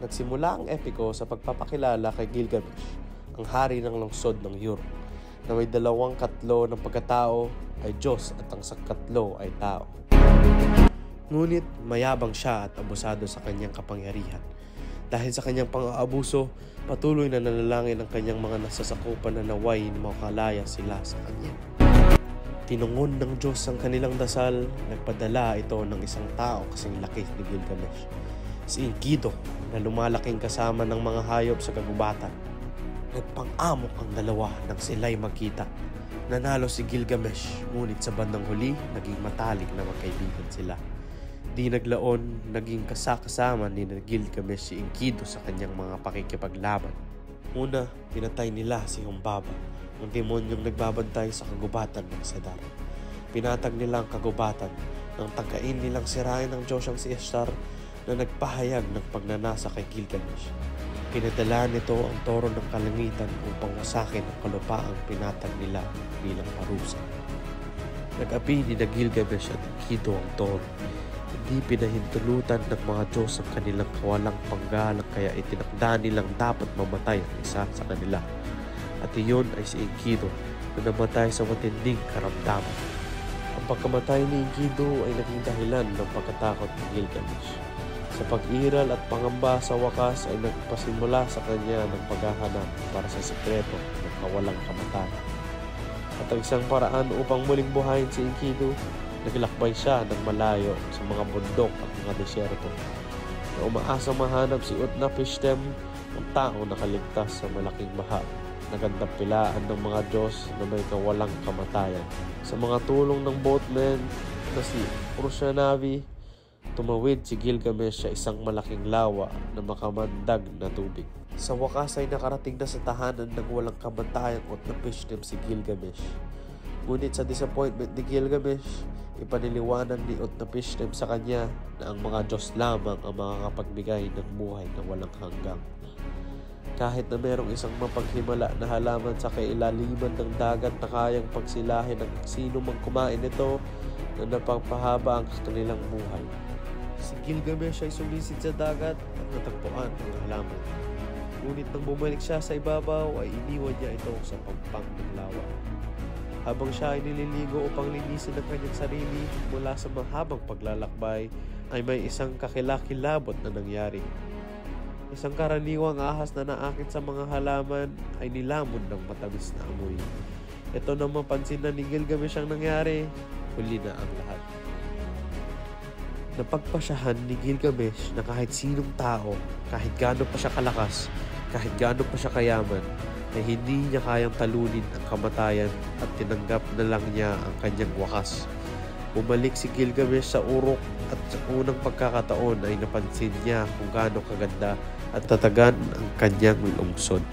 Nagsimula ang epiko sa pagpapakilala kay Gilgamesh, ang hari ng lungsod ng Uruk, na may 2 katlo ng pagkatao ay Diyos at ang sakatlo ay tao. Ngunit mayabang siya at abusado sa kanyang kapangyarihan. Dahil sa kanyang pang-aabuso, patuloy na nanalangin ang kanyang mga nasasakupan na naway na makalaya sila sa kanya. Tinungon ng Diyos ang kanilang dasal, nagpadala ito ng isang tao kasing laki ni Gilgamesh, si Enkidu, na lumalaking kasama ng mga hayop sa kagubatan. Nagpang-amok ang dalawa nang sila'y magkita. Nanalo si Gilgamesh, ngunit sa bandang huli, naging matalik na magkaibigan sila. Di naglaon, naging kasama ni Gilgamesh si Enkidu sa kanyang mga pakikipaglaban. Una, pinatay nila si Humbaba, ang demonyong nagbabantay sa kagubatan ng Cedar. Pinatag nila ang kagubatan nang tangkain nilang sirain ng Diyosyang si Ishtar na nagpahayag ng pagnanasa kay Gilgamesh. Pinadala nito ang toro ng kalangitan upang wasakin ang kalupaang pinatag nila bilang parusa. Nag-api ni Gilgamesh at Enkidu ang toro. Hindi pinahintulutan ng mga Diyos ang kanilang kawalang panggalang, kaya itinakda nilang dapat mamatay ang isa sa kanila. At iyon ay si Enkidu na namatay sa matinding karamdaman. Ang pagkamatay ni Enkidu ay naging dahilan ng pagkatakot ni Gilgamesh. Sa pag-iral at pangamba, sa wakas ay nagpasimula sa kanya ng paghahanap para sa sikreto ng kawalang kamatayan. At ang isang paraan upang muling buhayin si Enkidu, naglakbay siya ng malayo sa mga bundok at mga desyerto na umaasang mahanap si Utnapishtim, ang taong nakaligtas sa malaking baha, nagandapilaan ng mga Diyos na may kawalang kamatayan. Sa mga tulong ng boatman na si Urshanavi, tumawid si Gilgamesh sa isang malaking lawa na makamandag na tubig. Sa wakas ay nakarating na sa tahanan ng walang kamatayang Utnapishtim si Gilgamesh. Ngunit sa disappointment ni Gilgamesh, ipaniliwanag ni Utnapishtim sa kanya na ang mga Diyos lamang ang makakapagbigay ng buhay na walang hanggang. Kahit na mayroong isang mapaghimala na halaman sa kailaliman ng dagat na kayang pagsilahin ng sino mang kumain nito na napapahaba ang kanilang buhay. Si Gilgamesh ay sumisid sa dagat at natagpuan ang halaman. Ngunit nang bumalik siya sa ibabaw ay iniwan niya ito sa pampang ng lawa. Habang siya ay nililigo upang linisin ang kanyang sarili mula sa mahabang paglalakbay, ay may isang kakilakilabot na nangyari. Isang karaniwang ahas na naakit sa mga halaman ay nilamon ng matamis na amoy. Ito nang mapansin na ni Gilgamesh ang nangyari, huli na ang lahat. Napagpasyahan ni Gilgamesh na kahit sinong tao, kahit gaano pa siya kalakas, kahit gaano pa siya kayaman, ay hindi niya kayang talunin ang kamatayan at tinanggap na lang niya ang kanyang wakas. Bumalik si Gilgamesh sa Uruk at sa unang pagkakataon ay napansin niya kung gaano kaganda at tatagan ang kanyang lungsod.